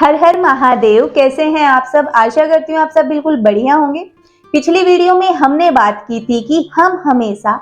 हर हर महादेव। कैसे हैं आप सब? आशा करती हूँ आप सब बिल्कुल बढ़िया होंगे। पिछली वीडियो में हमने बात की थी कि हम हमेशा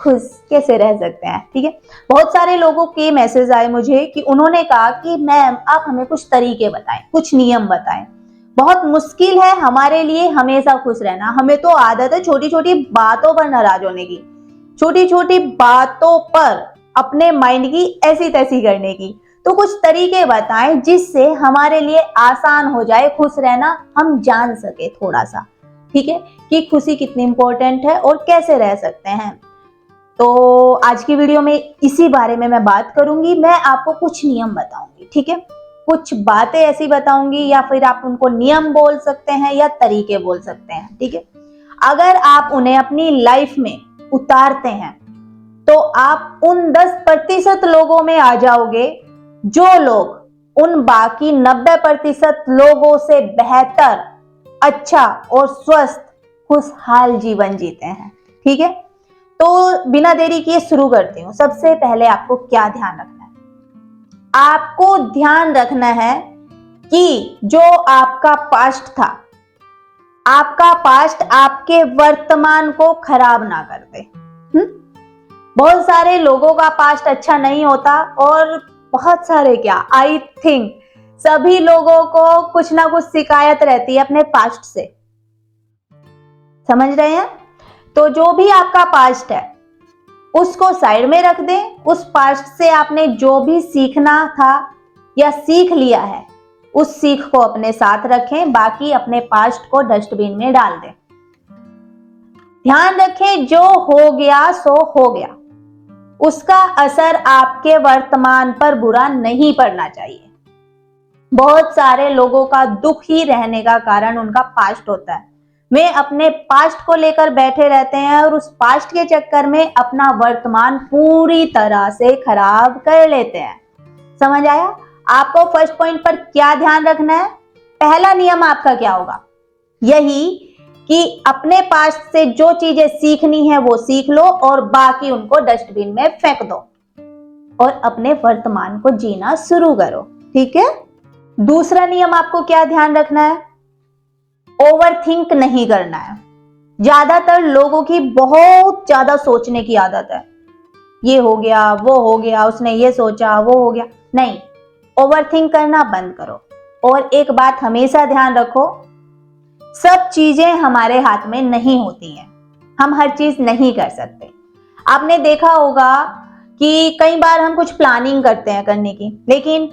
खुश कैसे रह सकते हैं। ठीक है, बहुत सारे लोगों के मैसेज आए मुझे कि उन्होंने कहा कि मैम आप हमें कुछ तरीके बताएं, कुछ नियम बताएं। बहुत मुश्किल है हमारे लिए हमेशा खुश रहना। हमें तो आदत है छोटी छोटी बातों पर नाराज होने की, छोटी छोटी बातों पर अपने माइंड की ऐसी तैसी करने की। तो कुछ तरीके बताएं जिससे हमारे लिए आसान हो जाए खुश रहना, हम जान सके थोड़ा सा, ठीक है, कि खुशी कितनी इंपॉर्टेंट है और कैसे रह सकते हैं। तो आज की वीडियो में इसी बारे में मैं बात करूंगी। मैं आपको कुछ नियम बताऊंगी, ठीक है, कुछ बातें ऐसी बताऊंगी, या फिर आप उनको नियम बोल सकते हैं या तरीके बोल सकते हैं। ठीक है, अगर आप उन्हें अपनी लाइफ में उतारते हैं तो आप उन 10% लोगों में आ जाओगे जो लोग उन बाकी 90% लोगों से बेहतर, अच्छा और स्वस्थ खुशहाल जीवन जीते हैं। ठीक है, तो बिना देरी किए शुरू करती हूं। सबसे पहले आपको क्या ध्यान रखना है? आपको ध्यान रखना है कि जो आपका पास्ट था, आपका पास्ट आपके वर्तमान को खराब ना कर दे। बहुत सारे लोगों का पास्ट अच्छा नहीं होता और बहुत सारे क्या, आई थिंक सभी लोगों को कुछ ना कुछ शिकायत रहती है अपने पास्ट से। समझ रहे हैं? तो जो भी आपका पास्ट है उसको साइड में रख दें। उस पास्ट से आपने जो भी सीखना था या सीख लिया है उस सीख को अपने साथ रखें, बाकी अपने पास्ट को डस्टबिन में डाल दें। ध्यान रखें, जो हो गया सो हो गया, उसका असर आपके वर्तमान पर बुरा नहीं पड़ना चाहिए। बहुत सारे लोगों का दुख ही रहने का कारण उनका पास्ट होता है। वे अपने पास्ट को लेकर बैठे रहते हैं और उस पास्ट के चक्कर में अपना वर्तमान पूरी तरह से खराब कर लेते हैं। समझ आया? आपको फर्स्ट पॉइंट पर क्या ध्यान रखना है? पहला नियम आपका क्या होगा? यही कि अपने पास्ट से जो चीजें सीखनी है वो सीख लो और बाकी उनको डस्टबिन में फेंक दो और अपने वर्तमान को जीना शुरू करो। ठीक है, दूसरा नियम आपको क्या ध्यान रखना है? ओवरथिंक नहीं करना है। ज्यादातर लोगों की बहुत ज्यादा सोचने की आदत है। ये हो गया, वो हो गया, उसने ये सोचा, वो हो गया। नहीं, ओवरथिंक करना बंद करो। और एक बात हमेशा ध्यान रखो, सब चीजें हमारे हाथ में नहीं होती हैं। हम हर चीज नहीं कर सकते। आपने देखा होगा कि कई बार हम कुछ प्लानिंग करते हैं करने की, लेकिन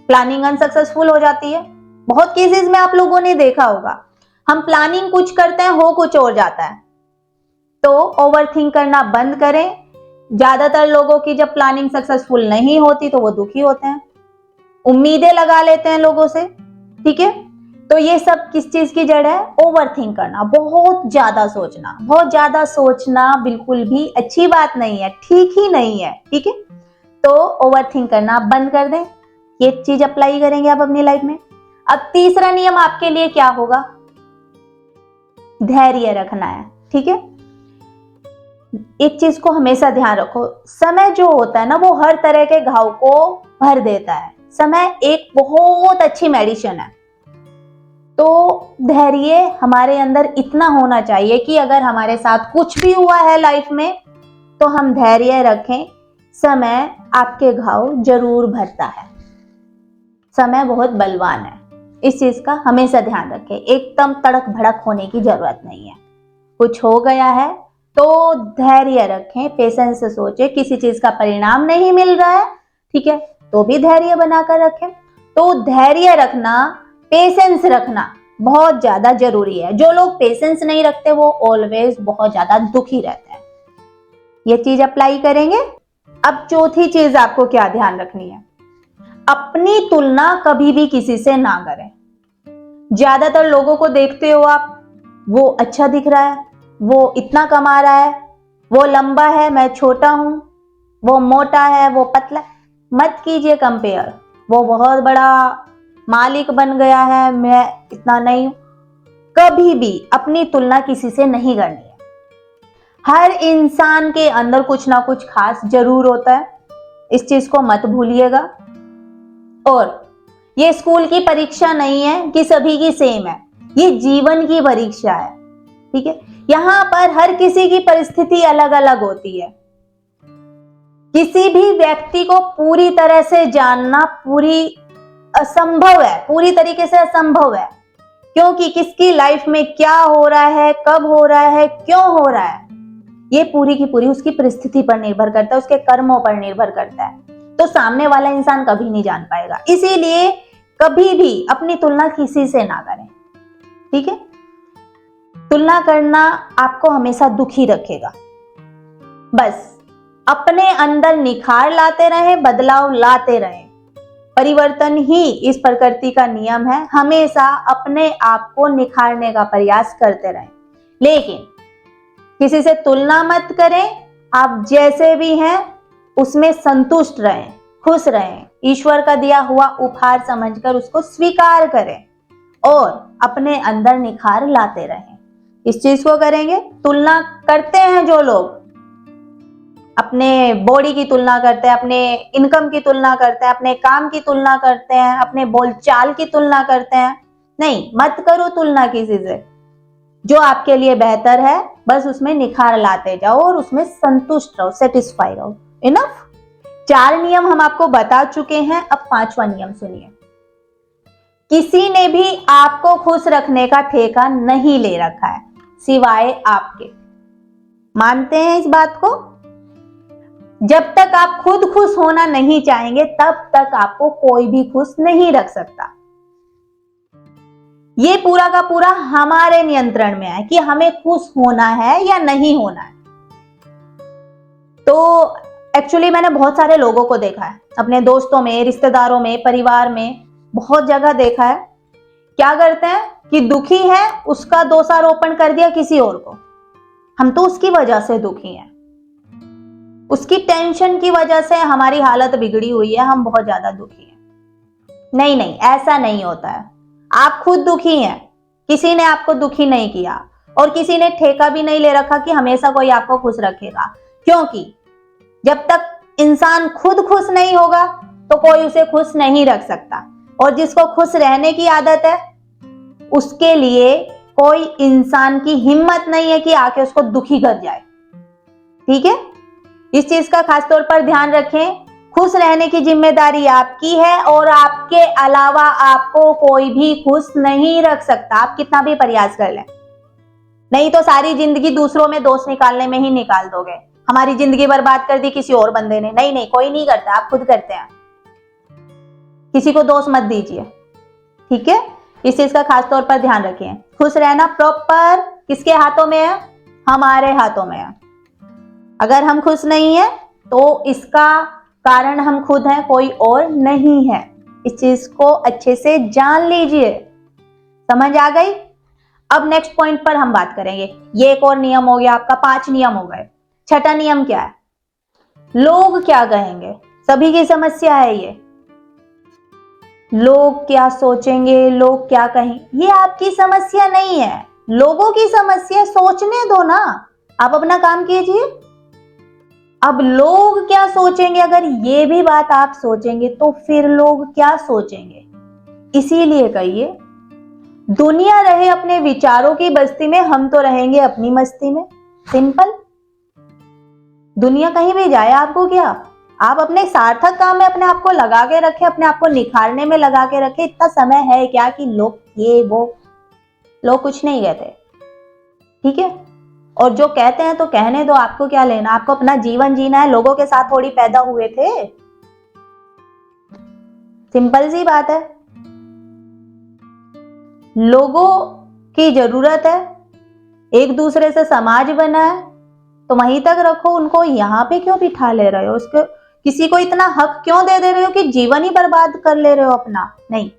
प्लानिंग अनसक्सेसफुल हो जाती है। बहुत केसेस में आप लोगों ने देखा होगा, हम प्लानिंग कुछ करते हैं, हो कुछ और जाता है। तो ओवरथिंक करना बंद करें। ज्यादातर लोगों की जब प्लानिंग सक्सेसफुल नहीं होती तो वो दुखी होते हैं, उम्मीदें लगा लेते हैं लोगों से। ठीक है, तो ये सब किस चीज की जड़ है? ओवरथिंक करना, बहुत ज्यादा सोचना। बहुत ज्यादा सोचना बिल्कुल भी अच्छी बात नहीं है, ठीक ही नहीं है। ठीक है, तो ओवरथिंक करना बंद कर दें। ये चीज अप्लाई करेंगे आप अपनी लाइफ में। अब तीसरा नियम आपके लिए क्या होगा? धैर्य रखना है। ठीक है, एक चीज को हमेशा ध्यान रखो, समय जो होता है ना वो हर तरह के घाव को भर देता है। समय एक बहुत अच्छी मेडिसिन है। तो धैर्य हमारे अंदर इतना होना चाहिए कि अगर हमारे साथ कुछ भी हुआ है लाइफ में तो हम धैर्य रखें। समय आपके घाव जरूर भरता है। समय बहुत बलवान है, इस चीज का हमेशा ध्यान रखें। एकदम तड़क भड़क होने की जरूरत नहीं है। कुछ हो गया है तो धैर्य रखें, पेशेंस से सोचें। किसी चीज का परिणाम नहीं मिल रहा है, ठीक है, तो भी धैर्य बनाकर रखें। तो धैर्य रखना, पेशेंस रखना बहुत ज्यादा जरूरी है। जो लोग पेशेंस नहीं रखते वो ऑलवेज बहुत ज्यादा दुखी रहते हैं। ये चीज अप्लाई करेंगे। अब चौथी चीज आपको क्या ध्यान रखनी है? अपनी तुलना कभी भी किसी से ना करें। ज्यादातर लोगों को देखते हो आप, वो अच्छा दिख रहा है, वो इतना कमा रहा है, वो लंबा है, मैं छोटा हूं, वो मोटा है, वो पतला। मत कीजिए कंपेयर। वो बहुत बड़ा मालिक बन गया है, मैं इतना नहीं हूं। कभी भी अपनी तुलना किसी से नहीं करनी है। हर इंसान के अंदर कुछ ना कुछ खास जरूर होता है, इस चीज को मत भूलिएगा। और ये स्कूल की परीक्षा नहीं है कि सभी की सेम है, ये जीवन की परीक्षा है। ठीक है, यहां पर हर किसी की परिस्थिति अलग अलग होती है। किसी भी व्यक्ति को पूरी तरह से जानना असंभव है, पूरी तरीके से असंभव है, क्योंकि किसकी लाइफ में क्या हो रहा है, कब हो रहा है, क्यों हो रहा है, ये पूरी की पूरी उसकी परिस्थिति पर निर्भर करता है, उसके कर्मों पर निर्भर करता है। तो सामने वाला इंसान कभी नहीं जान पाएगा। इसीलिए कभी भी अपनी तुलना किसी से ना करें। ठीक है, तुलना करना आपको हमेशा दुखी रखेगा। बस अपने अंदर निखार लाते रहें, बदलाव लाते रहें। परिवर्तन ही इस प्रकृति का नियम है। हमेशा अपने आप को निखारने का प्रयास करते रहें, लेकिन किसी से तुलना मत करें। आप जैसे भी हैं उसमें संतुष्ट रहें, खुश रहें। ईश्वर का दिया हुआ उपहार समझकर उसको स्वीकार करें और अपने अंदर निखार लाते रहें। इस चीज को करेंगे। तुलना करते हैं जो लोग, अपने बॉडी की तुलना करते हैं, अपने इनकम की तुलना करते हैं, अपने काम की तुलना करते हैं, अपने बोलचाल की तुलना करते हैं, नहीं, मत करो तुलना किसी से। जो आपके लिए बेहतर है बस उसमें निखार लाते जाओ और उसमें संतुष्ट रहो, सेटिस्फाई रहो। इनफ। 4 नियम हम आपको बता चुके हैं, अब 5वां नियम सुनिए। किसी ने भी आपको खुश रखने का ठेका नहीं ले रखा है सिवाय आपके। मानते हैं इस बात को? जब तक आप खुद खुश होना नहीं चाहेंगे तब तक आपको कोई भी खुश नहीं रख सकता। ये पूरा का पूरा हमारे नियंत्रण में है कि हमें खुश होना है या नहीं होना है। तो एक्चुअली मैंने बहुत सारे लोगों को देखा है, अपने दोस्तों में, रिश्तेदारों में, परिवार में, बहुत जगह देखा है। क्या करते हैं कि दुखी है, उसका दोषारोपण कर दिया किसी और को। हम तो उसकी वजह से दुखी हैं, उसकी टेंशन की वजह से हमारी हालत बिगड़ी हुई है, हम बहुत ज्यादा दुखी हैं। नहीं नहीं, ऐसा नहीं होता है। आप खुद दुखी हैं, किसी ने आपको दुखी नहीं किया और किसी ने ठेका भी नहीं ले रखा कि हमेशा कोई आपको खुश रखेगा, क्योंकि जब तक इंसान खुद खुश नहीं होगा तो कोई उसे खुश नहीं रख सकता। और जिसको खुश रहने की आदत है उसके लिए कोई इंसान की हिम्मत नहीं है कि आके उसको दुखी कर जाए। ठीक है, इस चीज का खास तौर पर ध्यान रखें। खुश रहने की जिम्मेदारी आपकी है और आपके अलावा आपको कोई भी खुश नहीं रख सकता, आप कितना भी प्रयास कर लें। नहीं तो सारी जिंदगी दूसरों में दोष निकालने में ही निकाल दोगे। हमारी जिंदगी बर्बाद कर दी किसी और बंदे ने। नहीं नहीं, कोई नहीं करता, आप खुद करते हैं। किसी को दोष मत दीजिए। ठीक है, इस चीज का खास तौर पर ध्यान रखिए। खुश रहना प्रॉपर किसके हाथों में है? हमारे हाथों में है। अगर हम खुश नहीं है तो इसका कारण हम खुद हैं, कोई और नहीं है। इस चीज को अच्छे से जान लीजिए। समझ आ गई? अब नेक्स्ट पॉइंट पर हम बात करेंगे। ये एक और नियम हो गया आपका, 5 नियम हो गए। 6ठा नियम क्या है? लोग क्या कहेंगे। सभी की समस्या है ये। लोग क्या सोचेंगे, लोग क्या कहेंगे, ये आपकी समस्या नहीं है, लोगों की समस्या। सोचने दो ना, आप अपना काम कीजिए। अब लोग क्या सोचेंगे, अगर ये भी बात आप सोचेंगे तो फिर लोग क्या सोचेंगे। इसीलिए कहिए, दुनिया रहे अपने विचारों की बस्ती में, हम तो रहेंगे अपनी मस्ती में। सिंपल। दुनिया कहीं भी जाए आपको क्या, आप अपने सार्थक काम में अपने आप को लगा के रखें, अपने आप को निखारने में लगा के रखें। इतना समय है क्या कि लोग ये वो, लोग कुछ नहीं कहते। ठीक है, और जो कहते हैं तो कहने दो, आपको क्या लेना। आपको अपना जीवन जीना है, लोगों के साथ थोड़ी पैदा हुए थे। सिंपल सी बात है। लोगों की जरूरत है, एक दूसरे से समाज बना है, तो वहीं तक रखो उनको। यहां पे क्यों बिठा ले रहे हो उसको? किसी को इतना हक क्यों दे रहे हो कि जीवन ही बर्बाद कर ले रहे हो अपना? नहीं,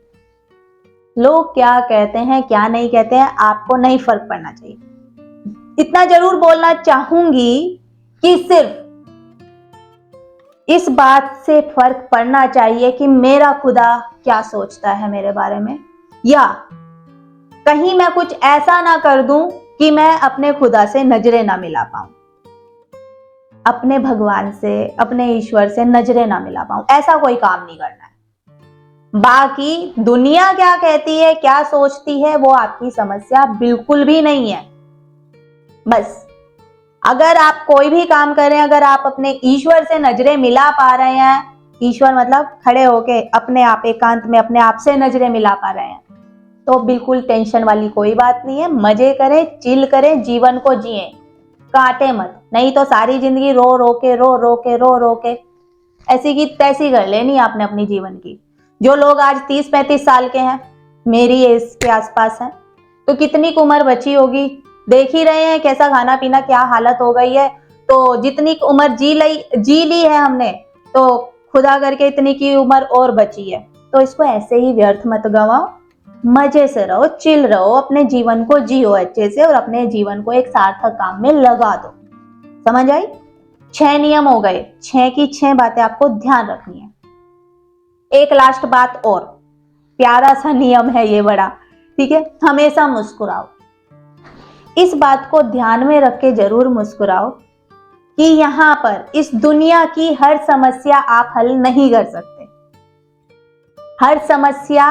लोग क्या कहते हैं क्या नहीं कहते हैं आपको नहीं फर्क पड़ना चाहिए। इतना जरूर बोलना चाहूंगी कि सिर्फ इस बात से फर्क पड़ना चाहिए कि मेरा खुदा क्या सोचता है मेरे बारे में, या कहीं मैं कुछ ऐसा ना कर दूं कि मैं अपने खुदा से नजरें ना मिला पाऊं, अपने भगवान से, अपने ईश्वर से नजरें ना मिला पाऊं। ऐसा कोई काम नहीं करना है। बाकी दुनिया क्या कहती है, क्या सोचती है, वो आपकी समस्या बिल्कुल भी नहीं है। बस अगर आप कोई भी काम करें, अगर आप अपने ईश्वर से नजरें मिला पा रहे हैं, ईश्वर मतलब खड़े होके अपने आप एकांत में अपने आप से नजरें मिला पा रहे हैं, तो बिल्कुल टेंशन वाली कोई बात नहीं है। मजे करें, चिल करें, जीवन को जिए, काटे मत, नहीं तो सारी जिंदगी रो रो के ऐसी की तैसी कर लेनी आपने अपनी जीवन की। जो लोग आज 30-35 साल के हैं, मेरी एज के आसपास हैं, तो कितनी उम्र बची होगी, देख ही रहे हैं कैसा खाना पीना क्या हालत हो गई है। तो जितनी उम्र जी ली है हमने, तो खुदा करके इतनी की उम्र और बची है, तो इसको ऐसे ही व्यर्थ मत गवाओ। मजे से रहो, चिल रहो, अपने जीवन को जियो अच्छे से और अपने जीवन को एक सार्थक काम में लगा दो। समझ आई? 6 नियम हो गए, 6 की 6 बातें आपको ध्यान रखनी है। एक लास्ट बात और, प्यारा सा नियम है ये बड़ा, ठीक है? हमेशा मुस्कुराओ। इस बात को ध्यान में रख के जरूर मुस्कुराओ कि यहां पर इस दुनिया की हर समस्या आप हल नहीं कर सकते। हर समस्या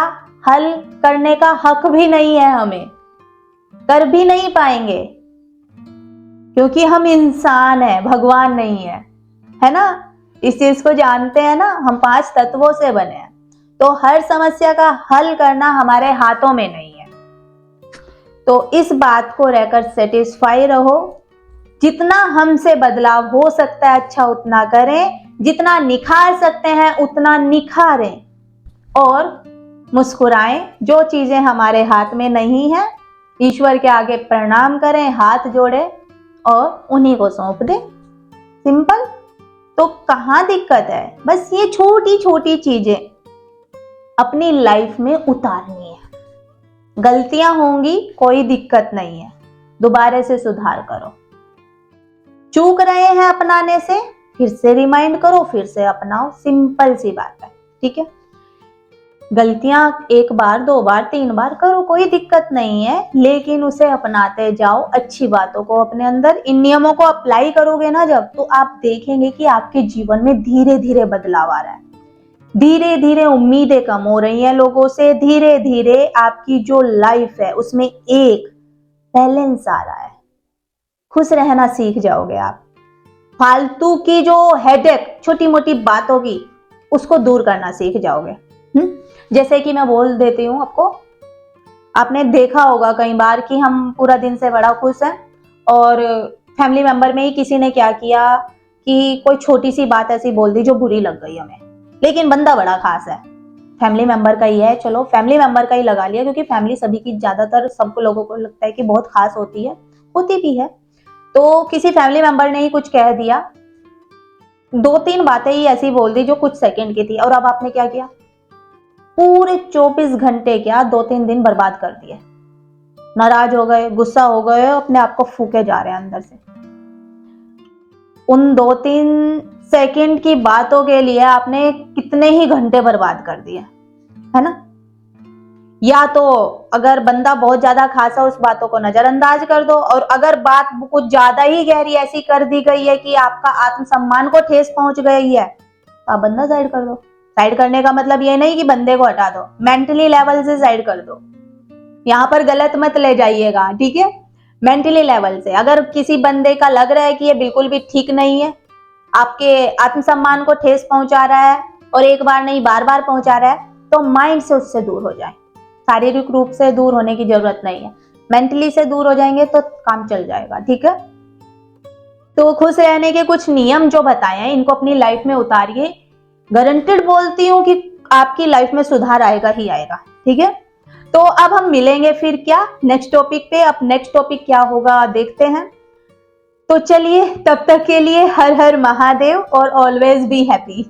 हल करने का हक भी नहीं है, हमें कर भी नहीं पाएंगे, क्योंकि हम इंसान हैं, भगवान नहीं है ना? इस चीज को जानते हैं ना, हम 5 तत्वों से बने हैं, तो हर समस्या का हल करना हमारे हाथों में नहीं है। तो इस बात को रहकर सेटिस्फाई रहो। जितना हमसे बदलाव हो सकता है अच्छा उतना करें, जितना निखार सकते हैं उतना निखारें और मुस्कुराएं। जो चीजें हमारे हाथ में नहीं है, ईश्वर के आगे प्रणाम करें, हाथ जोड़ें और उन्हीं को सौंप दें। सिंपल। तो कहां दिक्कत है? बस ये छोटी छोटी चीजें अपनी लाइफ में उतारनी है। गलतियां होंगी, कोई दिक्कत नहीं है, दोबारा से सुधार करो। चूक रहे हैं अपनाने से, फिर से रिमाइंड करो, फिर से अपनाओ। सिंपल सी बात है, ठीक है? गलतियां 1 बार 2 बार 3 बार करो, कोई दिक्कत नहीं है, लेकिन उसे अपनाते जाओ, अच्छी बातों को अपने अंदर, इन नियमों को अप्लाई करोगे ना जब, तो आप देखेंगे कि आपके जीवन में धीरे धीरे बदलाव आ रहा है। धीरे धीरे उम्मीदें कम हो रही हैं लोगों से, धीरे धीरे आपकी जो लाइफ है उसमें एक बैलेंस आ रहा है। खुश रहना सीख जाओगे आप। फालतू की जो हेडेक, छोटी मोटी बातों की, उसको दूर करना सीख जाओगे। जैसे कि मैं बोल देती हूँ आपको, आपने देखा होगा कई बार कि हम पूरा दिन से बड़ा खुश हैं और फैमिली मेंबर में ही किसी ने क्या किया कि कोई छोटी सी बात ऐसी बोल दी जो बुरी लग गई हमें, लेकिन बंदा बड़ा खास है, फैमिली मेंबर का ही है, चलो फैमिली मेंबर का ही लगा लिया, क्योंकि फैमिली सभी की ज्यादातर सबको लोगों को लगता है कि बहुत खास होती है, होती भी है। तो किसी फैमिली मेंबर ने ही कुछ कह दिया, 2-3 बातें ही ऐसी बोल दी जो कुछ सेकंड की थी, और अब आपने क्या किया? पूरे 24 घंटे क्या 2-3 दिन बर्बाद कर दिए। नाराज हो गए, गुस्सा हो गए, अपने आप को फूके जा रहे हैं अंदर से। उन 2-3 सेकंड की बातों के लिए आपने कितने ही घंटे बर्बाद कर दिए, है ना? या तो अगर बंदा बहुत ज्यादा खास है, उस बातों को नजरअंदाज कर दो, और अगर बात कुछ ज्यादा ही गहरी ऐसी कर दी गई है कि आपका आत्मसम्मान को ठेस पहुंच गई है, तो आप बंदा साइड कर दो। साइड करने का मतलब ये नहीं कि बंदे को हटा दो, मेंटली लेवल से साइड कर दो। यहाँ पर गलत मत ले जाइएगा, ठीक है? मेंटली लेवल से अगर किसी बंदे का लग रहा है कि ये बिल्कुल भी ठीक नहीं है, आपके आत्मसम्मान को ठेस पहुंचा रहा है, और एक बार नहीं बार बार पहुंचा रहा है, तो माइंड से उससे दूर हो जाए। शारीरिक रूप से दूर होने की जरूरत नहीं है, मेंटली से दूर हो जाएंगे तो काम चल जाएगा, ठीक है? तो खुश रहने के कुछ नियम जो बताए हैं, इनको अपनी लाइफ में उतारिए। गारंटेड बोलती हूँ कि आपकी लाइफ में सुधार आएगा ही आएगा, ठीक है? तो अब हम मिलेंगे फिर क्या नेक्स्ट टॉपिक पे। अब नेक्स्ट टॉपिक क्या होगा देखते हैं। तो चलिए, तब तक के लिए हर हर महादेव और ऑलवेज बी हैप्पी।